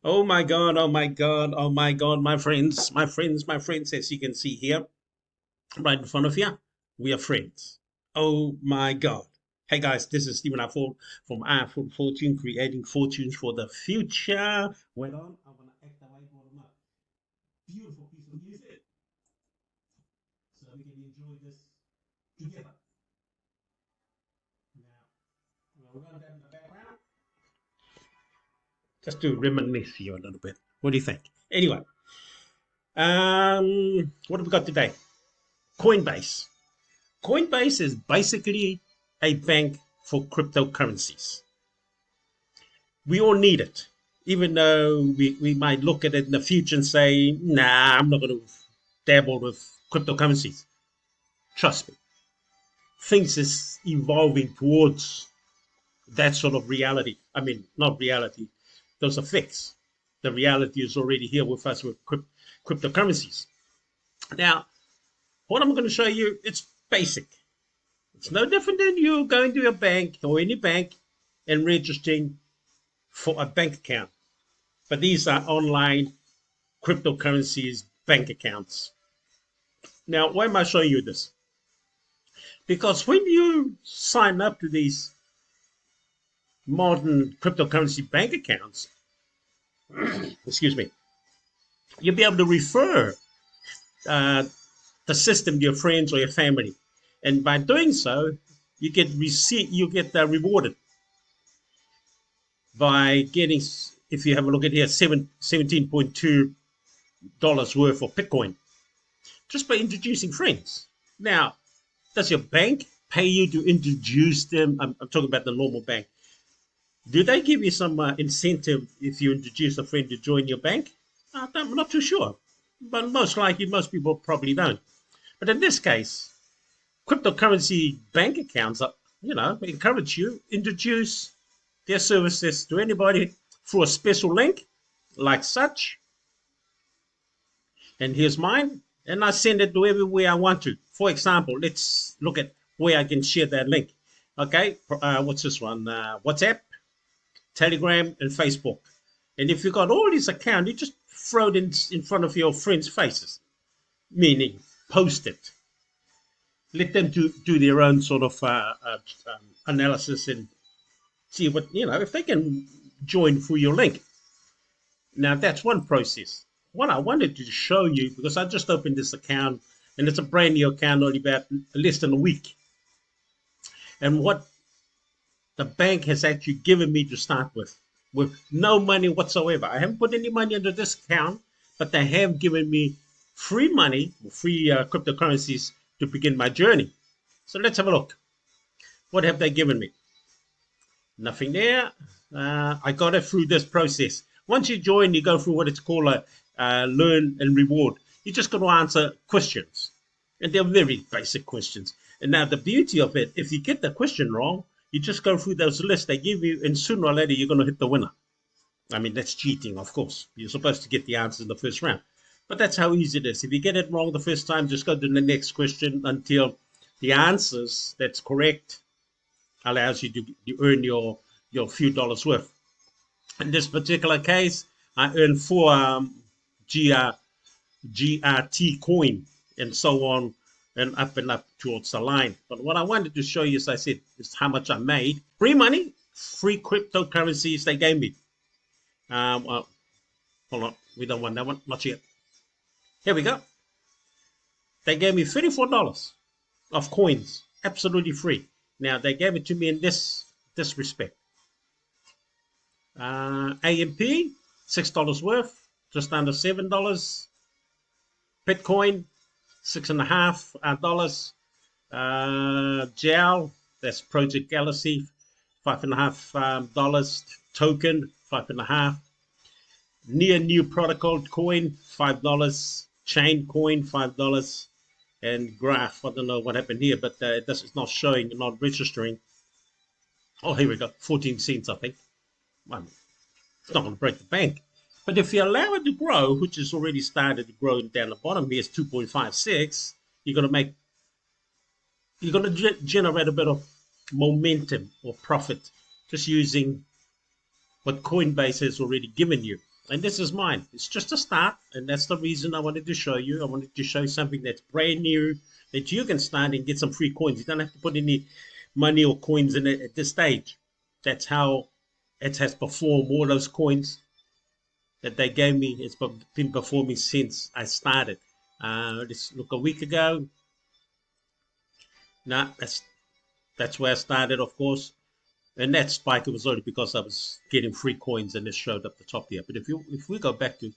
Oh my God, oh my God, oh my God, my friends, as you can see here, right in front of you, we are friends. Oh my God. Hey guys, this is Stephen Afford from Afford Fortune, creating fortunes for the future. Wait on, I want to activate one of my beautiful piece of music so we can enjoy this together. Now, we'll run that in the background just to reminisce you a little bit. What do you think? Anyway, what have we got today? Coinbase. Coinbase is basically a bank for cryptocurrencies. We all need it, even though we might look at it in the future and say, nah, I'm not going to dabble with cryptocurrencies. Trust me, things is evolving towards that sort of reality. I mean, not reality, those are fixed. The reality is already here with us with cryptocurrencies. Now, what I'm going to show you, it's basic. It's no different than you going to a bank or any bank and registering for a bank account. But these are online cryptocurrencies bank accounts. Now, why am I showing you this? Because when you sign up to these modern cryptocurrency bank accounts, excuse me, you'll be able to refer uh, the system to your friends or your family. And by doing so, you get rewarded by getting, if you have a look at here, 17.2 dollars worth of Bitcoin just by introducing friends. Now, does your bank pay you to introduce them? I'm talking about the normal bank. Do they give you some incentive if you introduce a friend to join your bank? I'm not too sure, but most likely most people probably don't. But in this case, cryptocurrency bank accounts are, encourage you introduce their services to anybody through a special link like such. And here's mine, and I send it to everywhere I want to. For example, let's look at where I can share that link. Okay, what's this one? WhatsApp, Telegram, and Facebook. And if you've got all these accounts, you just throw it in front of your friends' faces, meaning post it. Let them do their own sort of analysis and see what, if they can join through your link. Now, that's one process. What I wanted to show you, because I just opened this account and it's a brand new account, only about less than a week. And what the bank has actually given me to start with no money whatsoever. I haven't put any money into this account, but they have given me free money, free cryptocurrencies to begin my journey. So let's have a look. What have they given me? Nothing there. I got it through this process. Once you join, you go through what it's called a learn and reward. You just got to answer questions, and they're very basic questions. And now the beauty of it, if you get the question wrong, you just go through those lists they give you, and sooner or later you're going to hit the winner. I mean, that's cheating, of course. You're supposed to get the answers in the first round, but that's how easy it is. If you get it wrong the first time, just go to the next question until the answers that's correct allows you to earn your few dollars worth. In this particular case, I earned four GR, GRT coin and so on and up towards the line. But what I wanted to show you, as I said, is how much I made. Free money, free cryptocurrencies they gave me. Well, hold on, we don't want that one, not yet. Here we go. They gave me $34 of coins, absolutely free. Now they gave it to me in this respect. AMP, $6 worth, just under $7. Bitcoin, $6.50. GEL, that's Project Galaxy, $5.50. Token, 5.5. Near New Protocol coin, $5. Chain coin, $5. And Graph, I don't know what happened here, but it's not showing, not registering. Oh, here we go, 14 cents, I think. Well, it's not going to break the bank. But if you allow it to grow, which has already started to grow down the bottom here, it's 2.56, you're going to generate a bit of momentum or profit just using what Coinbase has already given you. And this is mine. It's just a start, and that's the reason I wanted to show you. I wanted to show you something that's brand new that you can start and get some free coins. You don't have to put any money or coins in it at this stage. That's how it has performed. All those coins that they gave me, it's been performing since I started. Let's look a week ago. Nah, that's where I started, of course. And that spike, it was only because I was getting free coins and it showed up the top here. But if we go back to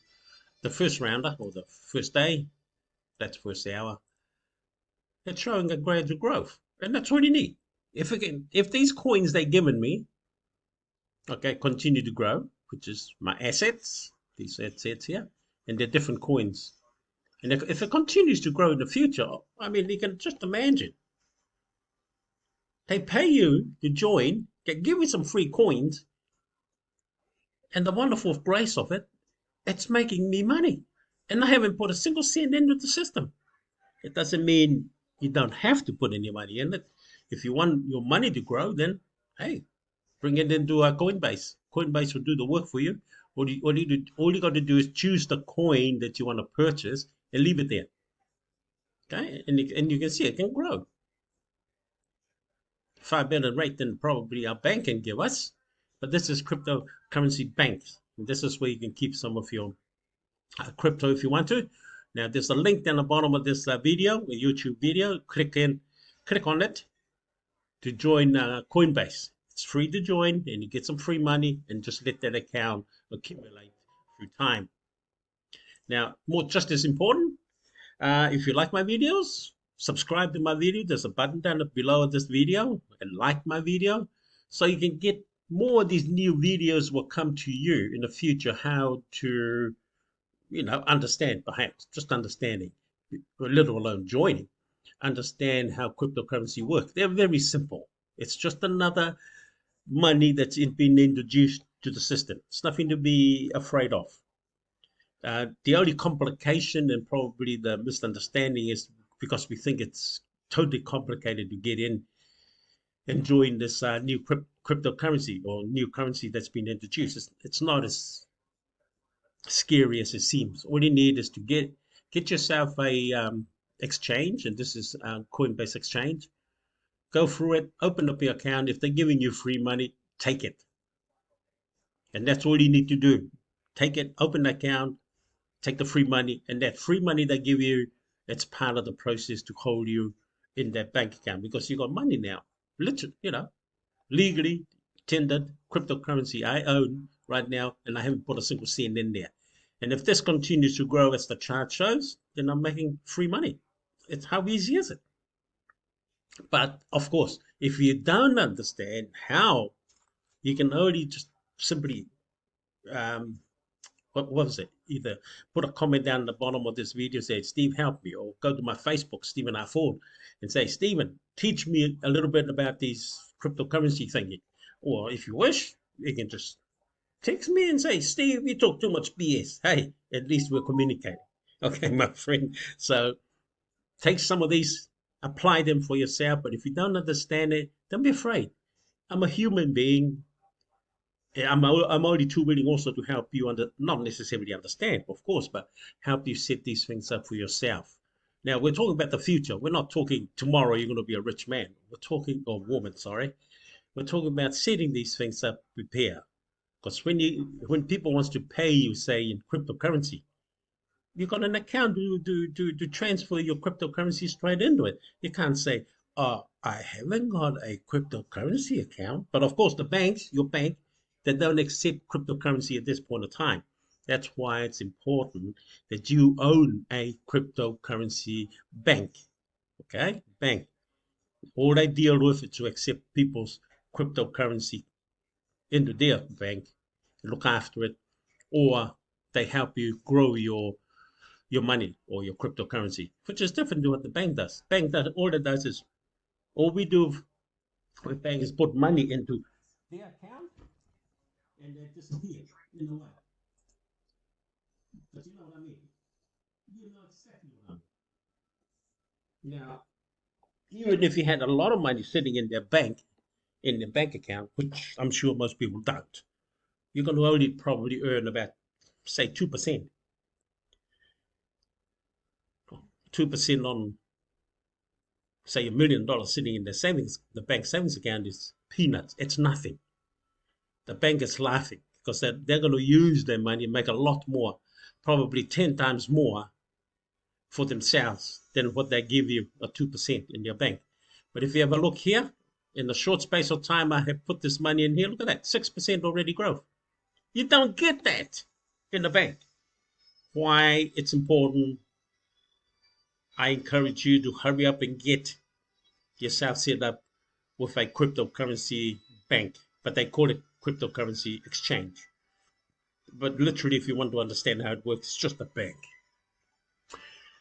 the first rounder or the first day, that's first hour, it's showing a gradual growth. And that's really neat. If these coins they're giving me, okay, continue to grow, which is my assets, these assets here, and they're different coins. And if it continues to grow in the future, I mean, you can just imagine. They pay you to join, they give you some free coins, and the wonderful grace of it, it's making me money. And I haven't put a single cent into the system. It doesn't mean you don't have to put any money in it. If you want your money to grow, then hey, bring it into Coinbase. Coinbase will do the work for you. All you got to do is choose the coin that you want to purchase and leave it there. Okay, and you can see it can grow far better rate than probably our bank can give us. But this is cryptocurrency banks. And this is where you can keep some of your crypto if you want to. Now there's a link down the bottom of this video, a YouTube video. Click on it to join Coinbase. It's free to join, and you get some free money, and just let that account accumulate through time. Now, just as important, if you like my videos, subscribe to my video. There's a button down below this video, and like my video, so you can get more of these new videos will come to you in the future. How to understand, perhaps just understanding, let alone joining, understand how cryptocurrency works. They're very simple. It's just another money that's been introduced to the system. It's nothing to be afraid of. The only complication and probably the misunderstanding is because we think it's totally complicated to get in and join this new cryptocurrency or new currency that's been introduced. It's not as scary as it seems. All you need is to get yourself a exchange, and this is Coinbase Exchange. Go through it, open up your account. If they're giving you free money, take it. And that's all you need to do. Take it, open the account, take the free money, and that free money they give you, it's part of the process to hold you in that bank account because you got money now. Literally, legally tendered cryptocurrency I own right now, and I haven't put a single cent in there. And if this continues to grow as the chart shows, then I'm making free money. It's how easy is it? But of course, if you don't understand how, you can only just simply what was it? Either put a comment down at the bottom of this video, say, Steve, help me, or go to my Facebook, Stephen R. Ford, and say, Stephen, teach me a little bit about these cryptocurrency thingy. Or if you wish, you can just text me and say, Steve, you talk too much BS. Hey, at least we're communicating. Okay, my friend. So take some of these, apply them for yourself. But if you don't understand it, don't be afraid. I'm a human being. I'm only too willing also to help you not necessarily understand, of course, but help you set these things up for yourself. Now we're talking about the future. We're not talking tomorrow you're going to be a rich man. We're talking, or woman, sorry. We're talking about setting these things up, prepare. Because when people wants to pay you, say in cryptocurrency, you got an account to transfer your cryptocurrency straight into it. You can't say, I haven't got a cryptocurrency account. But of course, the banks, your bank, they don't accept cryptocurrency at this point of time. That's why it's important that you own a cryptocurrency bank. Okay? Bank. All they deal with is to accept people's cryptocurrency into their bank, look after it, or they help you grow your money or your cryptocurrency, which is different to what the bank does. Bank does all it does is all we do with bank is put money into their account and they disappear in the way. But you know what I mean? You know exactly what I mean. Now, even if you had a lot of money sitting in their bank, in their bank account, which I'm sure most people don't, you're going to only probably earn about say 2%. 2% on, say, $1 million sitting in the bank savings account is peanuts. It's nothing. The bank is laughing because they're going to use their money and make a lot more, probably 10 times more for themselves than what they give you at 2% in your bank. But if you have a look here, in the short space of time I have put this money in here, look at that, 6% already growth. You don't get that in the bank. Why it's important, I encourage you to hurry up and get yourself set up with a cryptocurrency bank, but they call it cryptocurrency exchange. But literally, if you want to understand how it works, it's just a bank.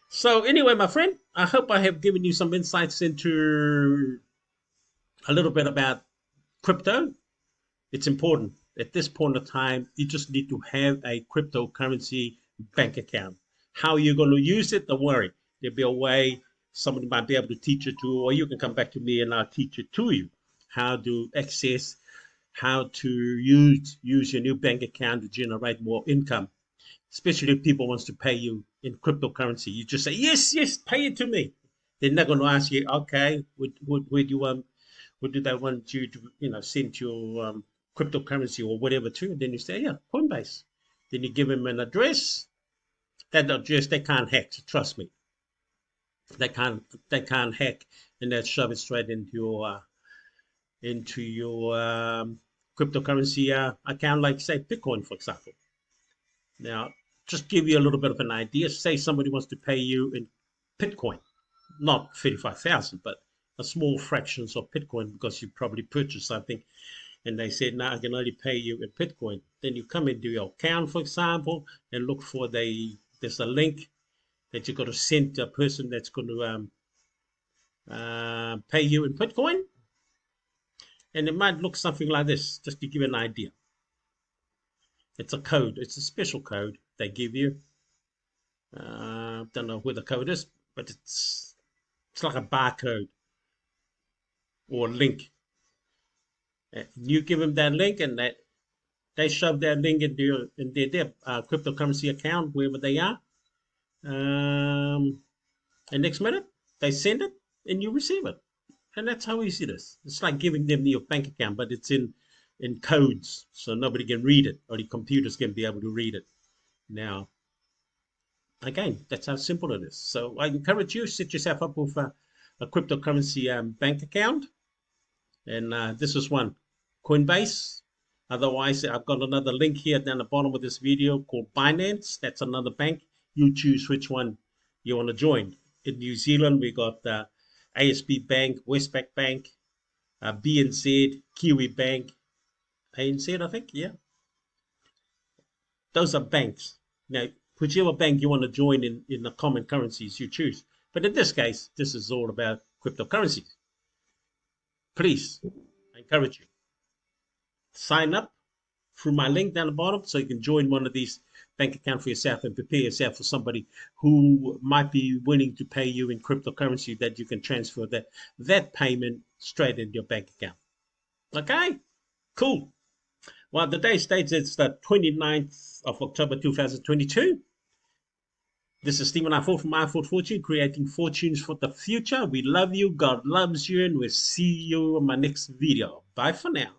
So anyway, my friend, I hope I have given you some insights into a little bit about crypto. It's important. At this point of time, you just need to have a cryptocurrency bank account. How you're going to use it, don't worry. There'll be a way somebody might be able to teach you to, or you can come back to me and I'll teach it to you. How to access, how to use your new bank account to generate more income. Especially if people wants to pay you in cryptocurrency. You just say, yes, pay it to me. They're not going to ask you, okay, where do they want you to, send your cryptocurrency or whatever to? And then you say, yeah, Coinbase. Then you give them an address. That address they can't hack. Trust me, they can't hack, and they'll shove it straight into your cryptocurrency account, like say Bitcoin, for example. Now, just give you a little bit of an idea. Say somebody wants to pay you in Bitcoin, not 35,000, but a small fractions of Bitcoin because you probably purchased something and they said, no, I can only pay you in Bitcoin. Then you come into your account, for example, and look for there's a link that you've got to send to a person that's going to pay you in Bitcoin. And it might look something like this, just to give you an idea. It's a code. It's a special code they give you. Don't know where the code is, but it's like a barcode or a link. You give them that link, and they shove that link into their cryptocurrency account, wherever they are. And next minute, they send it, and you receive it. And that's how easy it is. It's like giving them your bank account, but it's in codes, so nobody can read it, or the computers can be able to read it. Now, again, that's how simple it is. So I encourage you, set yourself up with a cryptocurrency bank account. And this is one, Coinbase. Otherwise, I've got another link here down the bottom of this video called Binance. That's another bank. You choose which one you want to join. In New Zealand, we got ASB Bank, Westpac Bank, BNZ, Kiwi Bank, ANZ, I think, yeah. Those are banks. Now, whichever bank you want to join in the common currencies you choose. But in this case, this is all about cryptocurrencies. Please, I encourage you, sign up through my link down the bottom so you can join one of these bank accounts for yourself and prepare yourself for somebody who might be willing to pay you in cryptocurrency that you can transfer that payment straight into your bank account. Okay? Cool. Well, the day states it's the 29th of October 2022. This is Stephen I4 from I4 Fortune, creating fortunes for the future. We love you. God loves you. And we'll see you in my next video. Bye for now.